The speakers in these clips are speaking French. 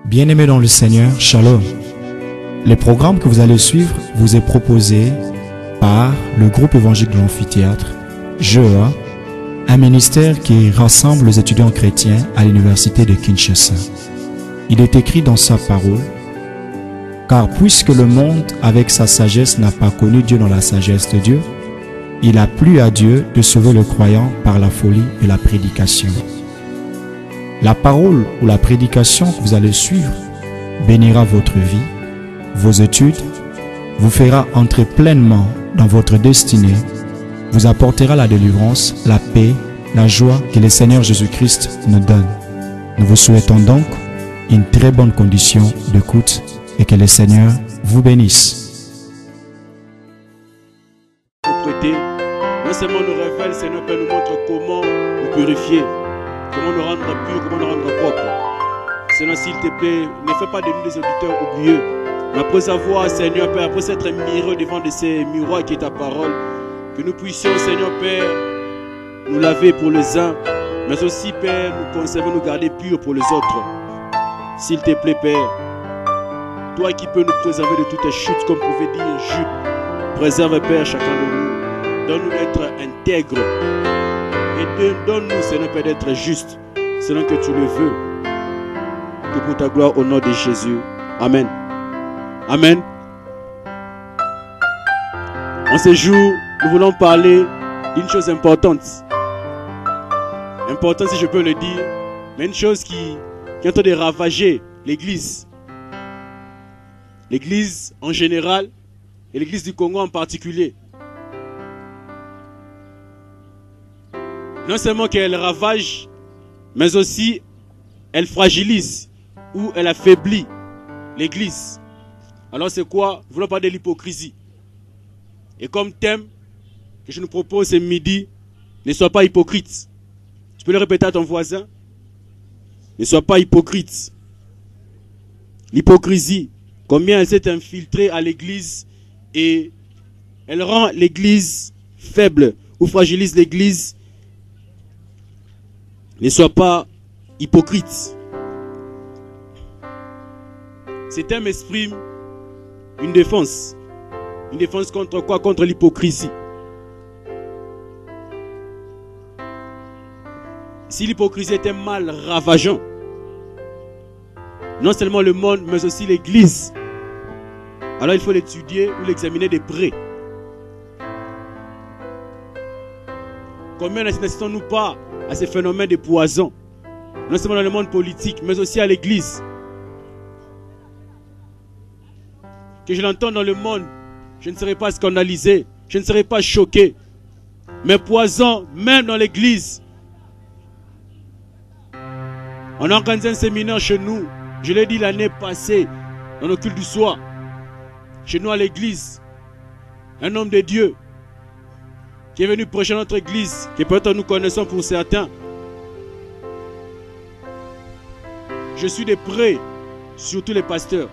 Bien-aimés dans le Seigneur, Shalom. Les programmes que vous allez suivre vous est proposé par le groupe évangélique de l'amphithéâtre, GEA, un ministère qui rassemble les étudiants chrétiens à l'université de Kinshasa. Il est écrit dans sa parole, car puisque le monde avec sa sagesse n'a pas connu Dieu dans la sagesse de Dieu, il a plu à Dieu de sauver le croyant par la folie de la prédication. La parole ou la prédication que vous allez suivre bénira votre vie, vos études, vous fera entrer pleinement dans votre destinée, vous apportera la délivrance, la paix, la joie que le Seigneur Jésus-Christ nous donne. Nous vous souhaitons donc une très bonne condition d'écoute et que le Seigneur vous bénisse. Non seulement nous révèle, Seigneur Père, nous montre comment nous purifier, comment nous rendre purs, comment nous rendre propres. Seigneur, s'il te plaît, ne fais pas de nous des auditeurs oublieux. Mais après avoir, Seigneur Père, après s'être miré devant de ces miroirs qui est ta parole, que nous puissions, Seigneur Père, nous laver pour les uns, mais aussi, Père, nous conserver, nous garder purs pour les autres. S'il te plaît, Père, toi qui peux nous préserver de toutes les chutes, comme pouvait dire Jude, préserve, Père, chacun de nous. Donne-nous d'être intègres. Et donne-nous, Seigneur Père, d'être juste, selon que tu le veux. Que pour ta gloire, au nom de Jésus. Amen. Amen. En ce jour, nous voulons parler d'une chose importante. Importante, si je peux le dire, mais une chose qui est en train de ravager l'Église. L'Église en général et l'Église du Congo en particulier. Non seulement qu'elle ravage, mais aussi elle fragilise ou elle affaiblit l'Église. Alors c'est quoi? Nous voulons parler de l'hypocrisie. Et comme thème que je nous propose ce midi, ne sois pas hypocrite. Tu peux le répéter à ton voisin? Ne sois pas hypocrite. L'hypocrisie, combien elle s'est infiltrée à l'Église et elle rend l'Église faible ou fragilise l'Église. Ne sois pas hypocrite. Ce thème exprime une défense. Une défense contre quoi? Contre l'hypocrisie. Si l'hypocrisie était mal ravageant, non seulement le monde, mais aussi l'Église, alors il faut l'étudier ou l'examiner de près. Combien n'assistons-nous pas à ces phénomènes de poison, non seulement dans le monde politique, mais aussi à l'Église? Que je l'entends dans le monde, je ne serai pas scandalisé, je ne serai pas choqué. Mais poison, même dans l'Église. On a organisé un séminaire chez nous, je l'ai dit l'année passée, dans le culte du soir, chez nous à l'Église. Un homme de Dieu qui est venu prêcher notre église, que peut-être nous connaissons pour certains. Je suis de près, surtout les pasteurs.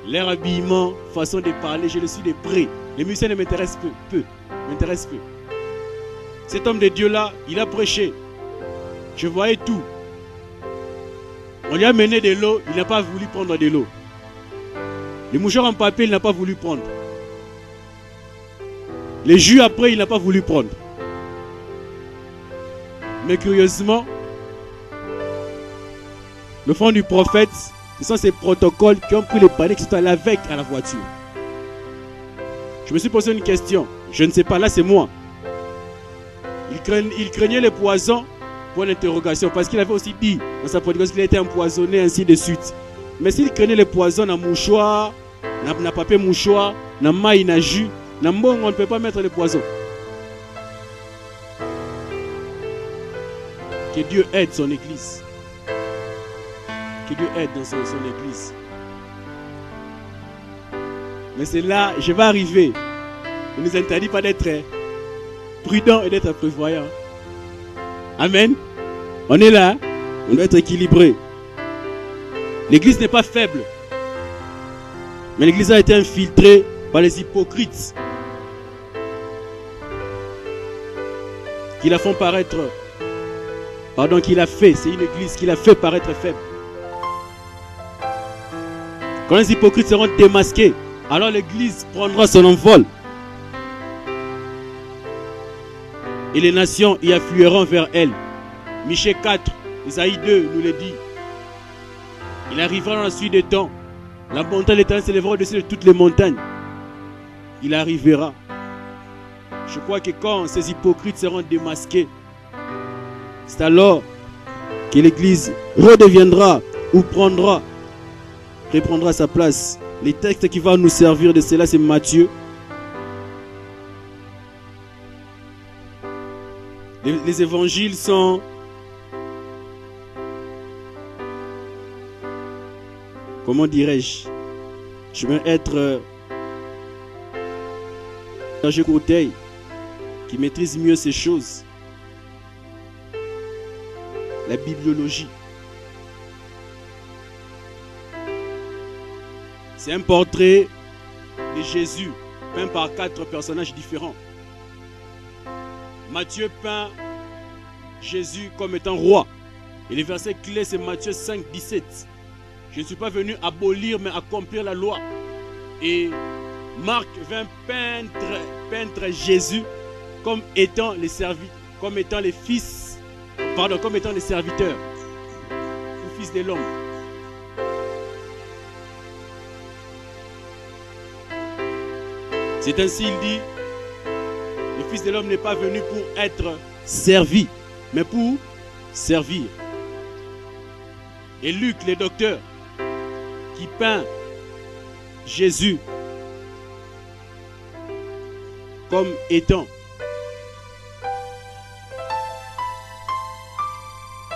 Leur habillement, façon de parler, je le suis de près. Les musiciens ne m'intéressent peu. Cet homme de Dieu-là, il a prêché. Je voyais tout. On lui a mené de l'eau, il n'a pas voulu prendre de l'eau. Les mouchoirs en papier, il n'a pas voulu prendre. Les jus après, il n'a pas voulu prendre. Mais curieusement, le front du prophète, ce sont ces protocoles qui ont pris les paniers qui sont allés avec à la voiture. Je me suis posé une question. Je ne sais pas, là c'est moi. Il craignait les poisons pour l'interrogation, parce qu'il avait aussi dit dans sa prédication qu'il a été empoisonné, ainsi de suite. Mais s'il craignait les poisons dans mouchoir, dans papier mouchoir, dans maille, dans jus, on ne peut pas mettre les poisons. Que Dieu aide son église. Que Dieu aide dans son église. Mais c'est là, je vais arriver. On ne nous interdit pas d'être prudent et d'être prévoyant. Amen. On est là, on doit être équilibré. L'église n'est pas faible. Mais l'église a été infiltrée par les hypocrites qui la font paraître qu'il a fait, c'est une église qu'il a fait paraître faible. Quand les hypocrites seront démasqués, alors l'Église prendra son envol. Et les nations y afflueront vers elle. Michée 4, Isaïe 2 nous le dit. Il arrivera dans la suite des temps. La montagne de l'Éternel s'élèvera au-dessus de toutes les montagnes. Il arrivera. Je crois que quand ces hypocrites seront démasqués, c'est alors que l'Église redeviendra ou reprendra sa place. Les textes qui vont nous servir de cela, c'est Matthieu. Les évangiles sont comment dirais-je? Je vais être Serge Courteil qui maîtrise mieux ces choses. La bibliologie. C'est un portrait de Jésus peint par 4 personnages différents. Matthieu peint Jésus comme étant roi. Et le verset clé, c'est Matthieu 5, 17. Je ne suis pas venu abolir, mais accomplir la loi. Et Marc vint peindre Jésus comme étant les serviteurs, ou fils de l'homme. C'est ainsi il dit, le Fils de l'homme n'est pas venu pour être servi, mais pour servir. Et Luc, le docteur, qui peint Jésus comme étant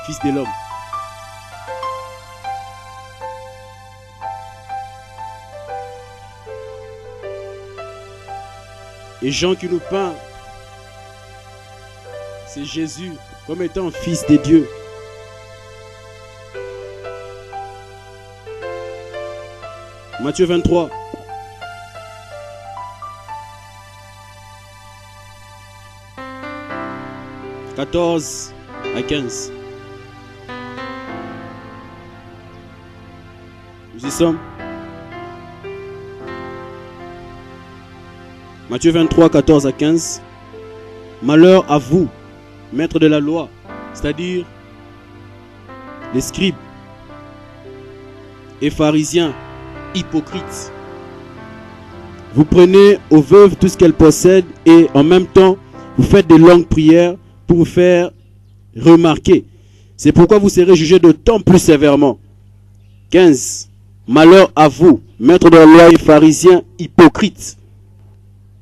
Fils de l'homme. Et Jean qui nous peint, c'est Jésus comme étant Fils de Dieu. Matthieu 23. « 14 à 15. Nous y sommes. Matthieu 23, 14 à 15. Malheur à vous, maîtres de la loi, c'est-à-dire les scribes et pharisiens hypocrites. Vous prenez aux veuves tout ce qu'elles possèdent et en même temps, vous faites de longues prières pour vous faire remarquer. C'est pourquoi vous serez jugés d'autant plus sévèrement. 15. Malheur à vous, maîtres de la loi et pharisiens hypocrites.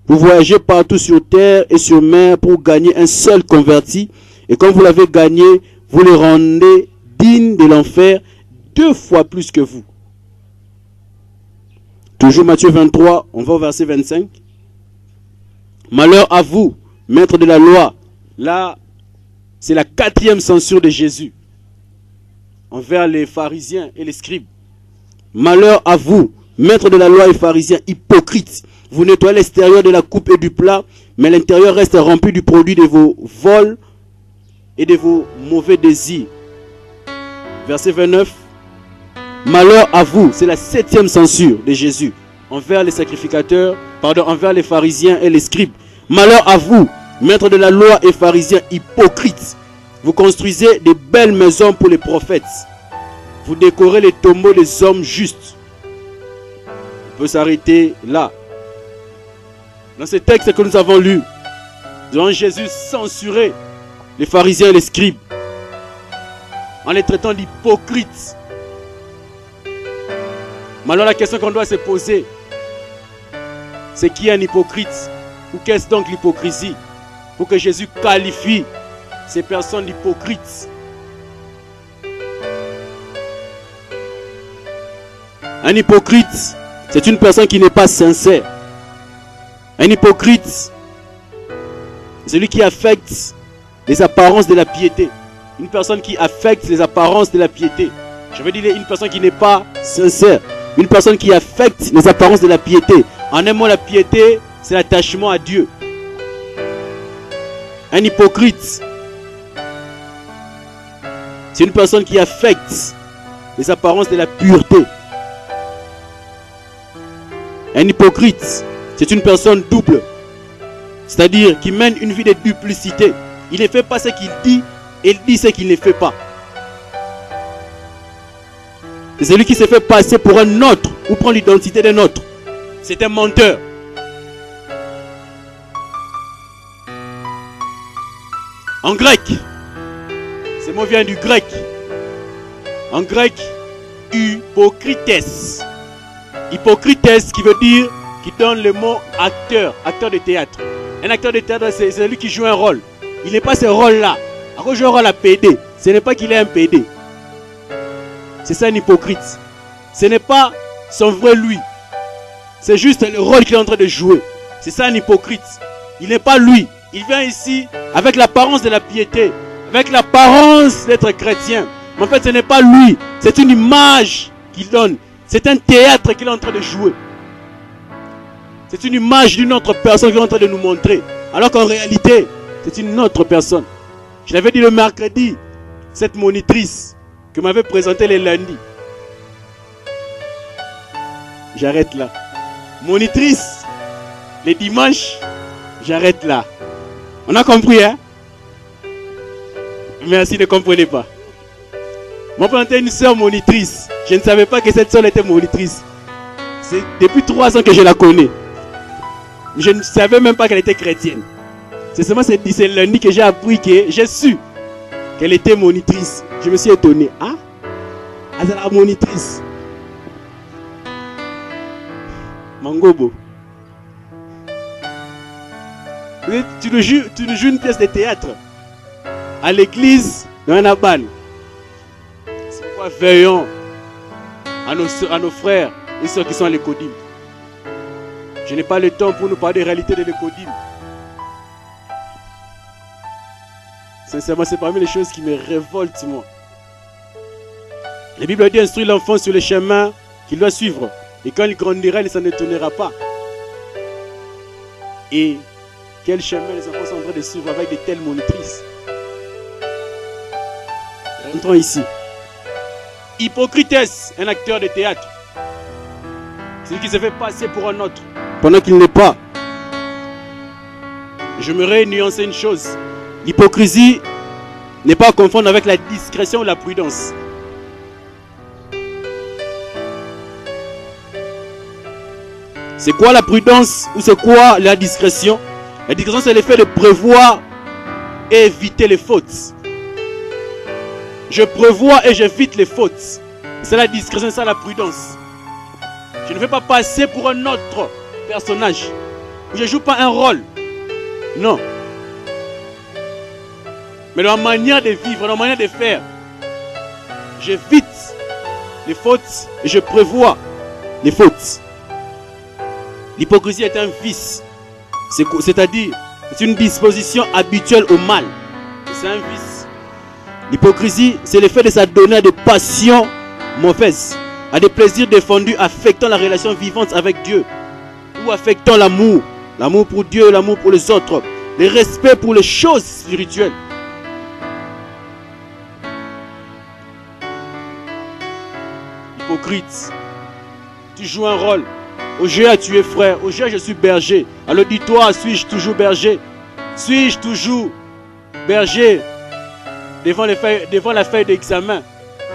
Vous voyagez partout sur terre et sur mer pour gagner un seul converti. Et quand vous l'avez gagné, vous le rendez digne de l'enfer 2 fois plus que vous. Toujours Matthieu 23, on va au verset 25. Malheur à vous, maîtres de la loi. Là, c'est la 4e censure de Jésus envers les pharisiens et les scribes. Malheur à vous, maîtres de la loi et pharisiens hypocrites. Vous nettoyez l'extérieur de la coupe et du plat, mais l'intérieur reste rempli du produit de vos vols et de vos mauvais désirs. Verset 29. Malheur à vous, c'est la 7e censure de Jésus envers les sacrificateurs, envers les pharisiens et les scribes. Malheur à vous, maîtres de la loi et pharisiens hypocrites. Vous construisez de belles maisons pour les prophètes. Vous décorez les tombeaux des hommes justes. On peut s'arrêter là. Dans ce texte que nous avons lu, nous avons Jésus censurer les pharisiens et les scribes en les traitant d'hypocrites. Mais alors la question qu'on doit se poser, c'est qui est un hypocrite? Ou qu'est-ce donc l'hypocrisie? Pour que Jésus qualifie ces personnes d'hypocrites. Un hypocrite, c'est une personne qui n'est pas sincère. Un hypocrite, c'est celui qui affecte les apparences de la piété. Une personne qui affecte les apparences de la piété. Je veux dire une personne qui n'est pas sincère. Une personne qui affecte les apparences de la piété. En un mot, la piété, c'est l'attachement à Dieu. Un hypocrite, c'est une personne qui affecte les apparences de la pureté. Un hypocrite, c'est une personne double. C'est-à-dire qui mène une vie de duplicité. Il ne fait pas ce qu'il dit et il dit ce qu'il ne fait pas. C'est celui qui se fait passer pour un autre ou prend l'identité d'un autre. C'est un menteur. En grec, ce mot vient du grec. En grec, hypocrites. Hypocrites qui veut dire, qui donne le mot acteur, acteur de théâtre. Un acteur de théâtre, c'est celui qui joue un rôle. Il n'est pas ce rôle-là. Alors, je joue un rôle à PD. Ce n'est pas qu'il est un PD. C'est ça un hypocrite. Ce n'est pas son vrai lui. C'est juste le rôle qu'il est en train de jouer. C'est ça un hypocrite. Il n'est pas lui. Il vient ici avec l'apparence de la piété, avec l'apparence d'être chrétien. Mais en fait, ce n'est pas lui. C'est une image qu'il donne. C'est un théâtre qu'il est en train de jouer. C'est une image d'une autre personne qu'il est en train de nous montrer. Alors qu'en réalité, c'est une autre personne. Je l'avais dit le mercredi, cette monitrice que m'avait présentée les lundis. J'arrête là. Monitrice, les dimanches, j'arrête là. On a compris, hein? Merci, ne comprenez pas. Moi, présenté une soeur monitrice. Je ne savais pas que cette soeur était monitrice. C'est depuis 3 ans que je la connais. Je ne savais même pas qu'elle était chrétienne. C'est seulement ce lundi que j'ai appris que j'ai su qu'elle était monitrice. Je me suis étonné. Ah? Elle est la monitrice. Mangobo. Tu nous joues une pièce de théâtre à l'église dans un aban. C'est pourquoi veillons à nos frères et ceux qui sont à l'Écodim. Je n'ai pas le temps pour nous parler des réalités de l'Écodim. Sincèrement, c'est parmi les choses qui me révoltent, moi. La Bible dit instruire l'enfant sur le chemin qu'il doit suivre. Et quand il grandira, il ne s'en étonnera pas. Et quel chemin les enfants sont en train de suivre avec de telles monitrices. Entrons ici. Hypocrites, un acteur de théâtre. Celui qui se fait passer pour un autre pendant qu'il n'est pas. J'aimerais nuancer une chose. L'hypocrisie n'est pas à confondre avec la discrétion ou la prudence. C'est quoi la prudence ou c'est quoi la discrétion? La discrétion, c'est l'effet de prévoir et éviter les fautes. Je prévois et j'évite les fautes. C'est la discrétion, c'est la prudence. Je ne vais pas passer pour un autre personnage. Je ne joue pas un rôle. Non. Mais dans la manière de vivre, dans la manière de faire, j'évite les fautes et je prévois les fautes. L'hypocrisie est un vice. C'est-à-dire, c'est une disposition habituelle au mal. C'est un vice. L'hypocrisie, c'est le fait de s'adonner à des passions mauvaises, à des plaisirs défendus affectant la relation vivante avec Dieu, ou affectant l'amour. L'amour pour Dieu, l'amour pour les autres, le respect pour les choses spirituelles. Hypocrite, tu joues un rôle. Au jeu, tu es frère. Au jeu, je suis berger. À l'auditoire, suis-je toujours berger? Suis-je toujours berger devant la feuille d'examen?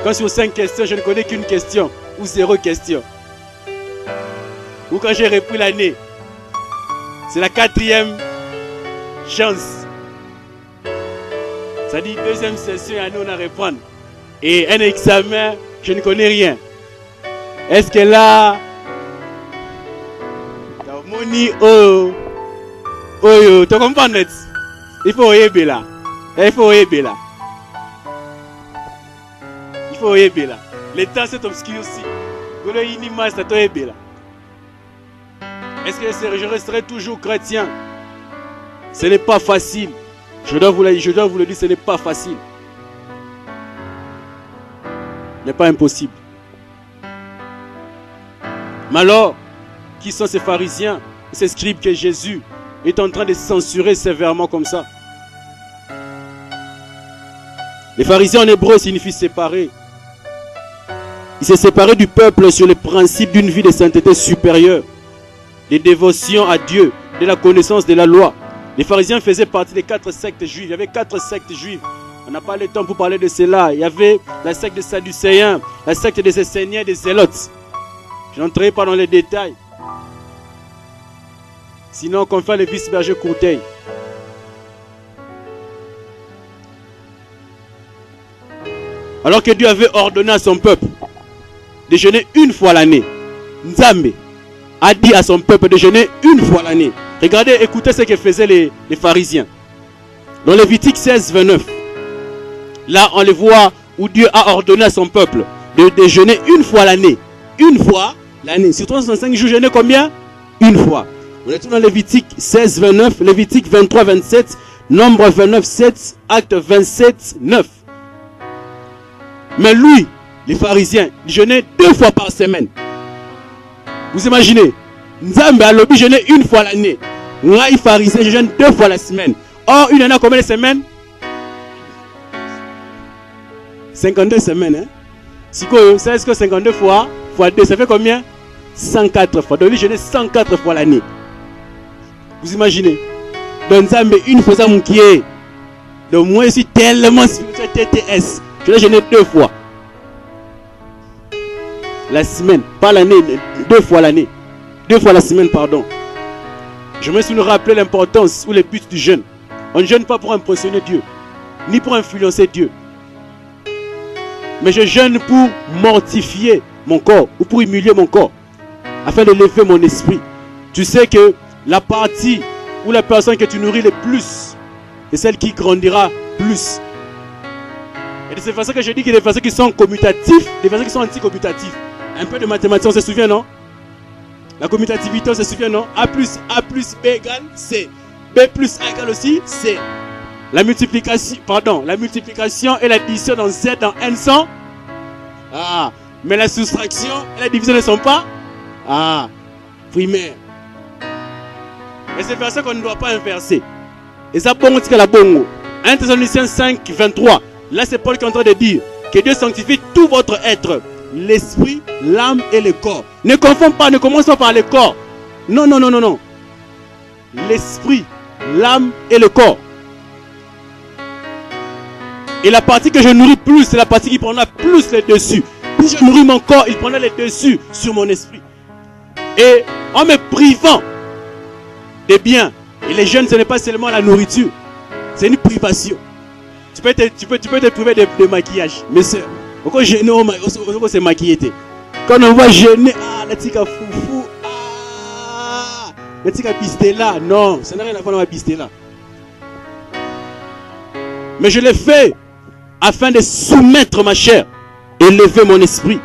Quand sur 5 questions, je ne connais qu'une question ou 0 question. Ou quand j'ai repris l'année, c'est la 4e chance. Ça dit 2e session et année on a reprendre. Et un examen, je ne connais rien. Est-ce que là... Moni, oh, oh, tu comprends? Il faut oyer là. Il faut oyer là. Il faut oyer là. Le temps c'est obscur aussi. Est-ce que je resterai toujours chrétien? Ce n'est pas facile. Je dois vous le dire, ce n'est pas facile. Ce n'est pas impossible. Mais alors, qui sont ces pharisiens, ces scribes que Jésus est en train de censurer sévèrement comme ça? Les pharisiens en hébreu signifient séparer. Ils se séparaient du peuple sur le principe d'une vie de sainteté supérieure. de dévotion à Dieu, de la connaissance de la loi. Les pharisiens faisaient partie des 4 sectes juives. Il y avait 4 sectes juives. On n'a pas le temps pour parler de cela. Il y avait la secte des Sadducéens, la secte des Esséniens, des Zélotes. Je n'entrerai pas dans les détails. Sinon, qu'on fait le vice-berger Courteil. Alors que Dieu avait ordonné à son peuple de jeûner une fois l'année, Nzambe a dit à son peuple de jeûner une fois l'année. Regardez, écoutez ce que faisaient les pharisiens. Dans Lévitique 16, 29, là on le voit où Dieu a ordonné à son peuple de jeûner une fois l'année. Une fois l'année. Sur 365 jours, jeûner combien? Une fois. On est dans Lévitique 16, 29, Lévitique 23, 27, Nombre 29, 7, Acte 27, 9. Mais lui, les pharisiens, ils jeûnaient 2 fois par semaine. Vous imaginez? Nzambe a lobby jeûner une fois l'année. Moi, les pharisiens, je jeûne 2 fois la semaine. Or, une année, combien de semaines? 52 semaines. Hein? Si vous savez ce que 52 fois 2, ça fait combien? 104 fois. Donc, lui, jeûner 104 fois l'année. Vous imaginez? Donc, Nzambe, une fois ça, mon qui est. Donc, moi, je suis tellement spirituel, TTS. Je l'ai jeûné 2 fois. La semaine, pas l'année, 2 fois l'année. 2 fois la semaine, pardon. Je me suis rappelé l'importance ou le but du jeûne. On ne jeûne pas pour impressionner Dieu, ni pour influencer Dieu. Mais je jeûne pour mortifier mon corps, ou pour humilier mon corps, afin de lever mon esprit. Tu sais que la partie ou la personne que tu nourris le plus, est celle qui grandira plus. Et de ces façons que je dis qu'il y a des versets qui sont commutatifs, des versets qui sont anti-commutatifs. Un peu de mathématiques, on se souvient, non? La commutativité, on se souvient, non? A plus B égale C. B plus A égale aussi C. La multiplication, et l'addition dans Z, dans N sont. Ah. Mais la soustraction et la division ne sont pas. Ah. Primaire. Et c'est versets qu'on ne doit pas inverser. Et ça, bon, c'est la bongo. 1 Thessaloniciens 5, 23. Là, c'est Paul qui est en train de dire que Dieu sanctifie tout votre être. L'esprit, l'âme et le corps. Ne confondez pas, ne commence pas par le corps. Non, non, non, non, non. L'esprit, l'âme et le corps. Et la partie que je nourris plus, c'est la partie qui prendra plus le dessus. Plus je nourris mon corps, il prendra le dessus sur mon esprit. Et en me privant des biens, et les jeunes, ce n'est pas seulement la nourriture, c'est une privation. Tu peux te priver de maquillage, mes soeurs. Pourquoi jeûner, on s'est maquillé. Quand on voit jeûner, ah, la tika foufou, ah, la tika bistela, non, ça n'a rien à voir avec la bistela. Mais je l'ai fait afin de soumettre ma chair et lever mon esprit.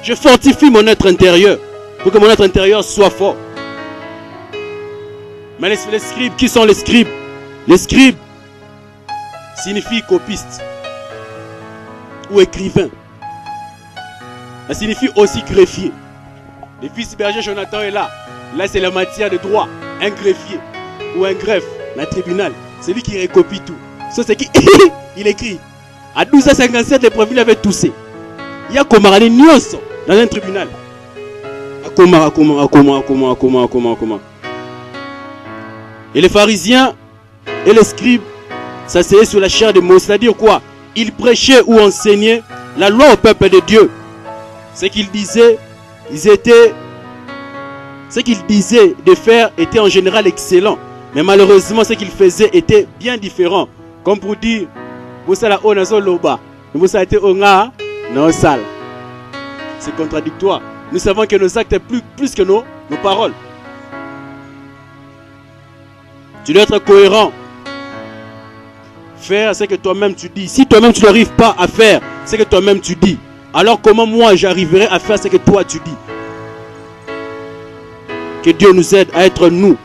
Je fortifie mon être intérieur pour que mon être intérieur soit fort. Mais les scribes, qui sont les scribes? Les scribes signifie copiste ou écrivain. Ça signifie aussi greffier. Le fils berger Jonathan est là. Là, c'est la matière de droit. Un greffier ou un greffe, un tribunal. C'est lui qui recopie tout. Ça, c'est qui il écrit. À 12h57, les profils avaient toussé. Il y a Komarani Nyonso dans un tribunal. Comment. Et les pharisiens et les scribes s'asseyaient sur la chair de Moïse. C'est-à-dire quoi? Ils prêchaient ou enseignaient la loi au peuple de Dieu. Ce qu'ils disaient, ce qu'ils disaient de faire était en général excellent. Mais malheureusement, ce qu'ils faisaient était bien différent. Comme pour dire, c'est contradictoire. Nous savons que nos actes sont plus que nos paroles. Tu dois être cohérent. Faire ce que toi-même tu dis. Si toi-même tu n'arrives pas à faire ce que toi-même tu dis, alors comment moi j'arriverai à faire ce que toi tu dis? Que Dieu nous aide à être nous,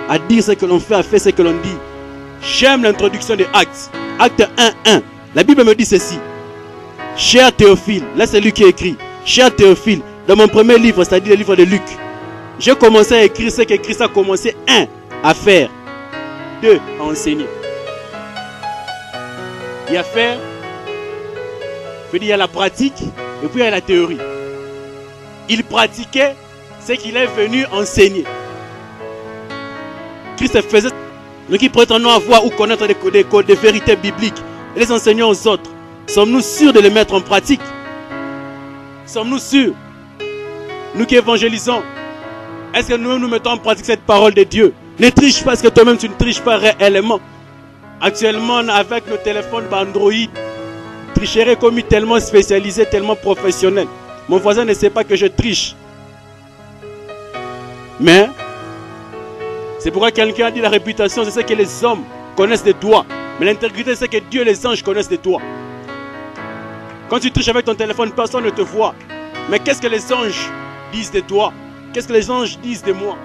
à dire ce que l'on fait, à faire ce que l'on dit. J'aime l'introduction des Actes. Acte 1:1. La Bible me dit ceci. Cher Théophile, là c'est lui qui écrit. Cher Théophile, dans mon premier livre, c'est-à-dire le livre de Luc, j'ai commencé à écrire ce que Christ a commencé, 1, à faire, 2, à enseigner. Il y a faire, il y a la pratique, et puis il y a la théorie. Il pratiquait ce qu'il est venu enseigner. Christ faisait. Nous qui prétendons avoir ou connaître des vérités bibliques et les enseignons aux autres, sommes-nous sûrs de les mettre en pratique? Sommes-nous sûrs? Nous qui évangélisons, est-ce que nous mettons en pratique cette parole de Dieu? Ne triche pas, parce que toi-même tu ne triches pas réellement. Actuellement, avec nos téléphones Android, tricherie commis tellement spécialisé, tellement professionnel. Mon voisin ne sait pas que je triche. Mais, c'est pourquoi quelqu'un a dit la réputation, c'est ce que les hommes connaissent de toi. Mais l'intégrité, c'est que Dieu et les anges connaissent de toi. Quand tu triches avec ton téléphone, personne ne te voit. Mais qu'est-ce que les anges disent de toi? Qu'est-ce que les anges disent de moi?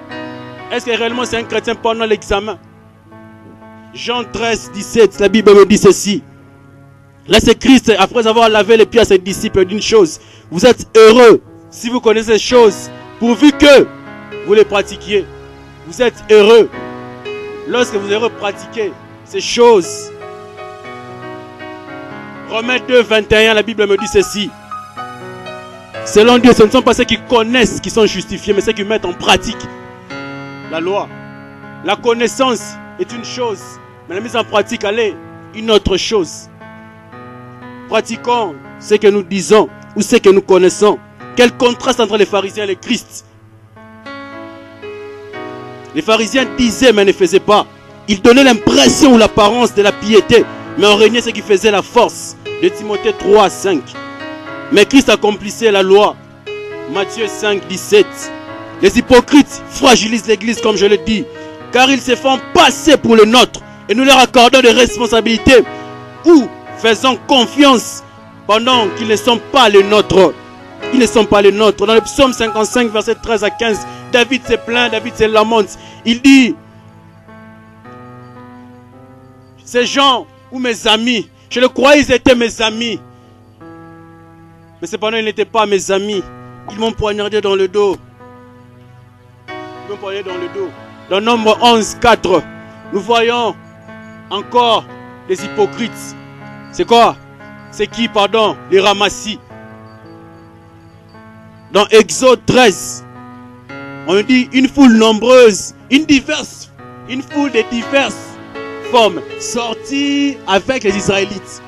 Est-ce que réellement c'est un chrétien pendant l'examen? Jean 13, 17, la Bible me dit ceci. Là c'est Christ, après avoir lavé les pieds à ses disciples, d'une chose. Vous êtes heureux si vous connaissez ces choses, pourvu que vous les pratiquiez. Vous êtes heureux lorsque vous aurez pratiqué ces choses. Romains 2, 21, la Bible me dit ceci. Selon Dieu, ce ne sont pas ceux qui connaissent qui sont justifiés, mais ceux qui mettent en pratique la loi. La connaissance est une chose, mais la mise en pratique, elle est une autre chose. Pratiquons ce que nous disons ou ce que nous connaissons. Quel contraste entre les pharisiens et le Christ. Les pharisiens disaient mais ne faisaient pas. Ils donnaient l'impression ou l'apparence de la piété, mais en régnait ce qui faisait la force. De Timothée 3, 5. Mais Christ accomplissait la loi. Matthieu 5, 17. Les hypocrites fragilisent l'église comme je le dis, car ils se font passer pour le nôtre et nous leur accordons des responsabilités ou faisons confiance pendant qu'ils ne sont pas les nôtres. Ils ne sont pas les nôtres. Dans le psaume 55, verset 13 à 15, David se plaint, David se lamente. Il dit, ces gens ou mes amis, je le croyais, ils étaient mes amis. Mais cependant, ils n'étaient pas mes amis. Ils m'ont poignardé dans le dos. Ils m'ont poignardé dans le dos. Dans Nombre 11, 4, nous voyons encore les hypocrites. C'est quoi? C'est qui, pardon? Les ramassis. Dans Exode 13, on dit une foule nombreuse, une foule de diverses formes sortie avec les Israélites.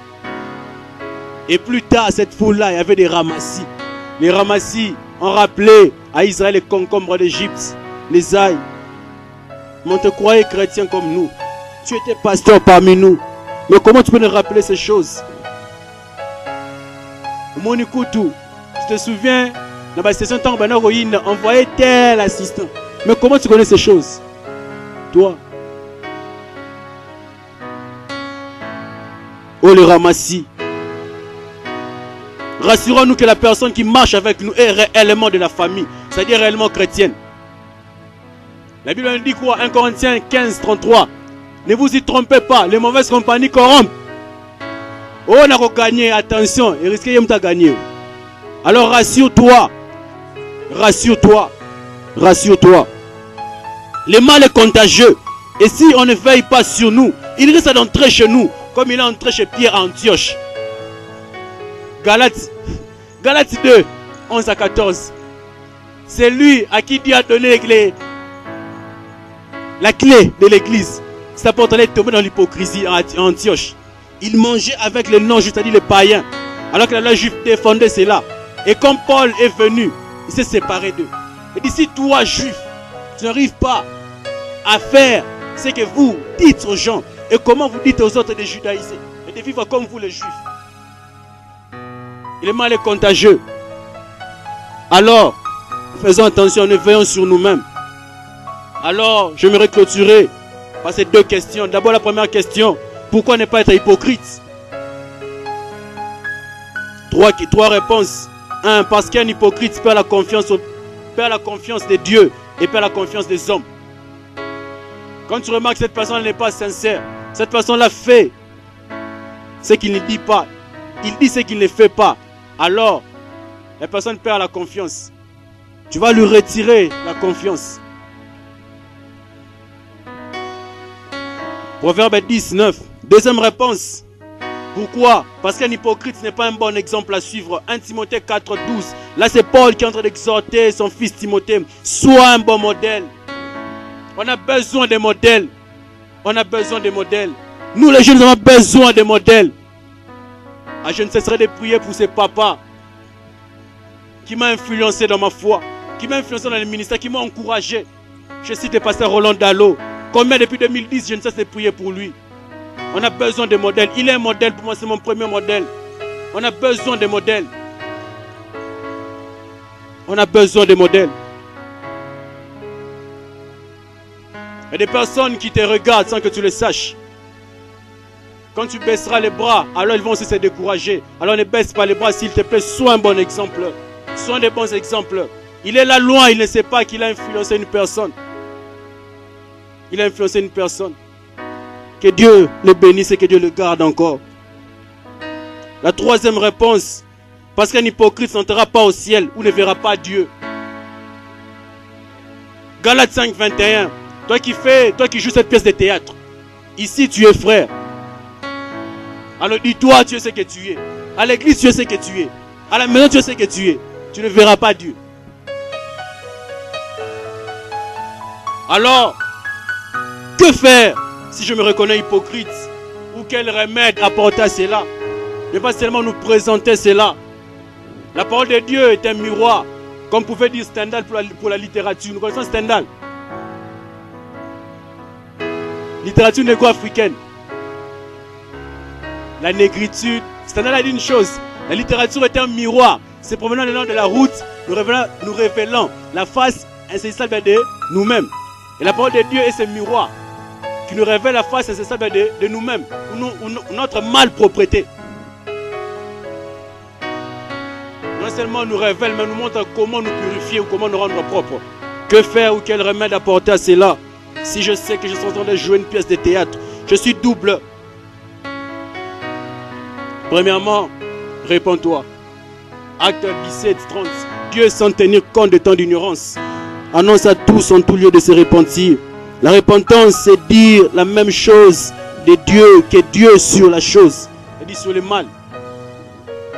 Et plus tard, cette foule-là, il y avait des ramassis. Les ramassis ont rappelé à Israël les concombres d'Égypte, les ailles. Mais on te croyait chrétien comme nous. Tu étais pasteur parmi nous. Mais comment tu peux nous rappeler ces choses? Monikutu, tu te souviens, dans la station temps, on voyait tel assistant. Mais comment tu connais ces choses? Toi. Oh, les ramassis. Rassurons-nous que la personne qui marche avec nous est réellement de la famille, c'est-à-dire réellement chrétienne. La Bible nous dit quoi? 1 Corinthiens 15, 33. Ne vous y trompez pas, les mauvaises compagnies corrompent. Oh, on a gagné, attention, et risquez de gagner. Alors rassure-toi, rassure-toi, rassure-toi. Le mal est contagieux, et si on ne veille pas sur nous, il risque d'entrer chez nous, comme il est entré chez Pierre à Antioche. Galates 2, 11 à 14. C'est lui à qui Dieu a donné la clé de l'église. Cet apôtre est tombé dans l'hypocrisie à Antioche. Il mangeait avec les non-juifs, c'est-à-dire les païens, alors que la loi juive défendait cela. Et quand Paul est venu, il s'est séparé d'eux. Et d'ici, toi, juif, tu n'arrives pas à faire ce que vous dites aux gens. Et comment vous dites aux autres de judaïser et de vivre comme vous les juifs. Le mal est contagieux. Alors, faisons attention, nous veillons sur nous-mêmes. Alors, je me clôturer par ces deux questions. D'abord, la première question, pourquoi ne pas être hypocrite? Trois réponses. 1. Parce qu'un hypocrite perd la confiance de Dieu et perd la confiance des hommes. Quand tu remarques que cette personne n'est pas sincère, cette personne-là fait ce qu'il ne dit pas, il dit ce qu'il ne fait pas, alors la personne perd la confiance. Tu vas lui retirer la confiance. Proverbe 19. Deuxième réponse. Pourquoi? Parce qu'un hypocrite ce n'est pas un bon exemple à suivre. 1 Timothée 4, 12. Là c'est Paul qui est en train d'exhorter son fils Timothée. Sois un bon modèle. On a besoin des modèles. On a besoin des modèles. Nous les jeunes nous avons besoin des modèles. Ah, je ne cesserai de prier pour ces papas qui m'ont influencé dans ma foi, qui m'ont influencé dans le ministère, qui m'ont encouragé. Je cite le pasteur Roland Dallot. Combien depuis 2010 je ne cesse de prier pour lui. On a besoin de modèles. Il est un modèle pour moi, c'est mon premier modèle. On a besoin de modèles. On a besoin de modèles. Il y a des personnes qui te regardent sans que tu le saches. Quand tu baisseras les bras, alors ils vont aussi se décourager. Alors ne baisse pas les bras, s'il te plaît, sois un bon exemple. Sois des bons exemples. Il est là loin, il ne sait pas qu'il a influencé une personne. Il a influencé une personne. Que Dieu le bénisse et que Dieu le garde encore. La troisième réponse, parce qu'un hypocrite n'entrera pas au ciel ou ne verra pas Dieu. Galates 5, 21. Toi qui joues cette pièce de théâtre, ici tu es frère. Alors dis-toi, tu es ce que tu es. À l'église, tu es ce que tu es. À la maison, tu es ce que tu es. Tu ne verras pas Dieu. Alors, que faire si je me reconnais hypocrite? Ou quel remède apporter à cela? Ne pas seulement nous présenter cela. La parole de Dieu est un miroir. Comme pouvait dire Stendhal pour la littérature. Nous connaissons Stendhal. Littérature négro-africaine. La négritude. Stendhal a dit une chose. La littérature est un miroir. C'est provenant le long de la route, nous révélant la face insaisissable de nous-mêmes. Et la parole de Dieu est ce miroir qui nous révèle la face insaisissable de nous-mêmes, notre malpropreté. Non seulement nous révèle, mais nous montre comment nous purifier ou comment nous rendre propres. Que faire ou quel remède apporter à cela? Si je sais que je suis en train de jouer une pièce de théâtre, je suis double. Premièrement, réponds-toi. Acte 17, 30. Dieu, sans tenir compte de ton ignorance, annonce à tous en tout lieu de se repentir. La repentance, c'est dire la même chose de Dieu que Dieu sur la chose. C'est-à-dire sur le mal.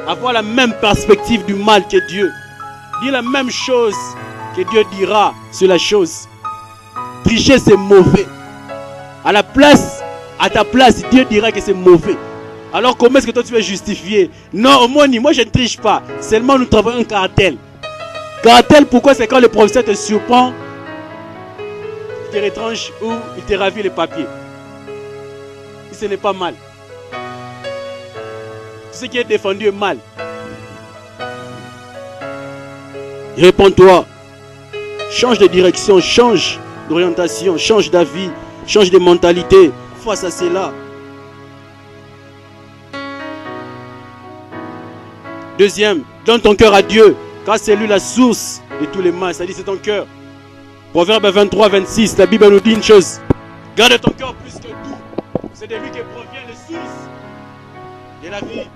Avoir la même perspective du mal que Dieu. Dire la même chose que Dieu dira sur la chose. Tricher, c'est mauvais. À ta place, Dieu dira que c'est mauvais. Alors comment est-ce que toi tu vas justifier? Non, au moins, moi je ne triche pas. Seulement nous travaillons un cartel. Cartel, pourquoi? C'est quand le professeur te surprend, il te retranche ou il te ravit les papiers. Et ce n'est pas mal. Tout ce qui est défendu est mal. Réponds-toi. Change de direction, change d'orientation, change d'avis, change de mentalité face à cela. Deuxième, donne ton cœur à Dieu, car c'est lui la source de tous les mal. C'est-à-dire c'est ton cœur. Proverbe 23, 26, la Bible nous dit une chose. Garde ton cœur plus que tout. C'est de lui que provient les sources de la vie.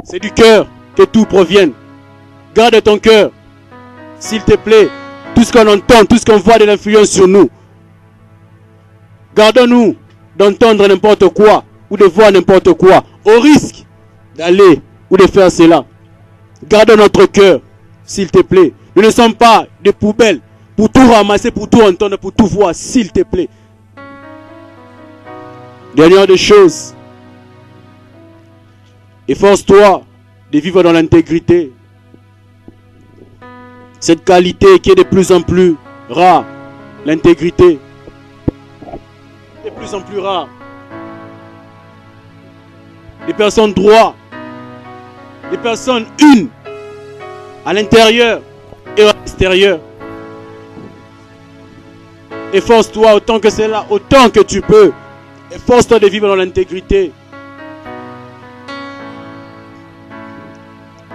C'est du cœur que tout provienne. Garde ton cœur, s'il te plaît. Tout ce qu'on entend, tout ce qu'on voit de l'influence sur nous. Gardons-nous d'entendre n'importe quoi ou de voir n'importe quoi, au risque d'aller ou de faire cela. Gardons notre cœur, s'il te plaît. Nous ne sommes pas des poubelles pour tout ramasser, pour tout entendre, pour tout voir, s'il te plaît. Dernière des choses, efforce-toi de vivre dans l'intégrité. Cette qualité qui est de plus en plus rare, l'intégrité, de plus en plus rare. Des personnes droites, des personnes unes, à l'intérieur et à l'extérieur. Efforce-toi autant que c'est là, autant que tu peux. Efforce-toi de vivre dans l'intégrité.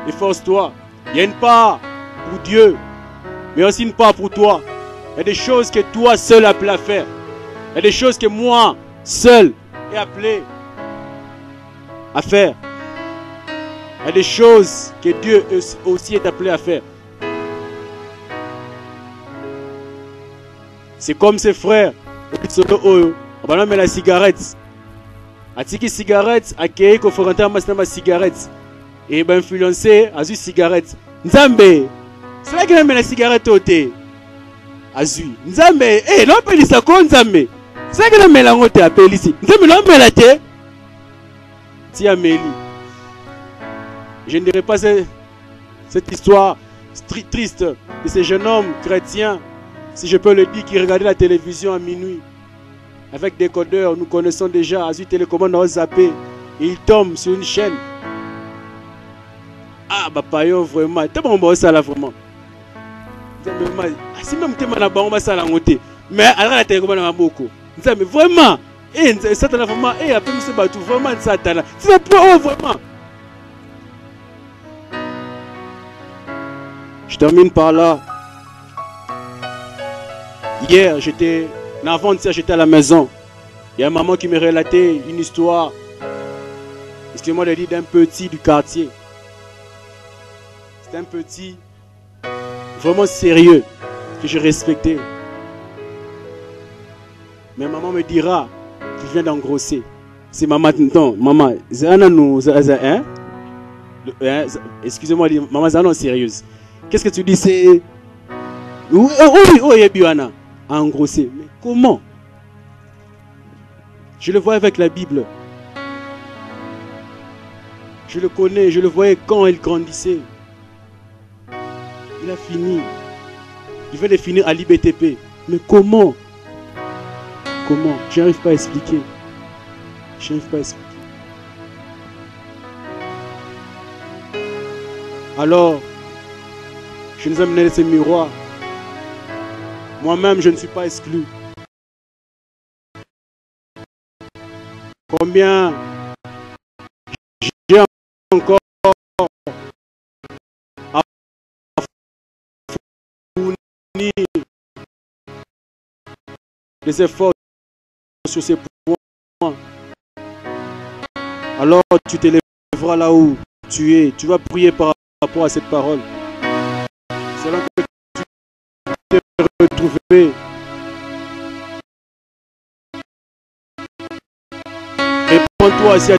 Efforce-toi. Il y a une part pour Dieu, mais aussi une part pour toi. Il y a des choses que toi seul es appelé à faire. Il y a des choses que moi seul est appelé à faire. Il y a des choses que Dieu aussi est appelé à faire. C'est comme ses frères. On met la cigarette. Atiki cigarette, accueilli confronté à ma cigarette. Et ben influencé à une cigarette. Nzambe, c'est là qu'il a mis la cigarette au thé. Azui. Nzambe, eh, non, pas ça quoi Nzambe. C'est là qu'il a mis la route à appeler ici. Nzambe, non, mais la thé. Tia Mélie. Je ne dirais pas cette histoire triste de ces jeunes hommes chrétiens, si je peux le dire, qui regardaient la télévision à minuit. Avec des codeurs, nous connaissons déjà, Azui Télécommande dans zappé, et ils tombent sur une chaîne. Ah, bah, payo, vraiment, t'es bon, ça là, vraiment. Si même t'es mal à bas, on va ça la monter. Mais alors, la télécommande à beaucoup. Mais vraiment, et ça t'a vraiment, et après, M. Batou, vraiment, ça t'a là. C'est pas vraiment. Je termine par là. Hier, j'étais, avant-hier, j'étais à la maison. Il y a une maman qui me relatait une histoire, excusez-moi de dire, d'un petit du quartier. C'est un petit vraiment sérieux que je respectais. Mais maman me dira qu'il vient d'engrosser. C'est maman, non, maman, excusez-moi, maman, c'est sérieuse. Qu'est-ce que tu dis? C'est. Oui, Biana, engrossé. Mais comment? Je le vois avec la Bible. Je le connais, je le voyais quand il grandissait. Il a fini. Il veut le finir à l'IBTP. Mais comment? Comment? Je n'arrive pas à expliquer. Je n'arrive pas à expliquer. Alors, je nous ai amené ces miroirs. Moi-même, je ne suis pas exclu. Combien j'ai encore à fournir des efforts sur ces points. Alors tu te lèveras là où tu es. Tu vas prier par rapport à cette parole. C'est là que tu te retrouver. Réponds-toi aussi à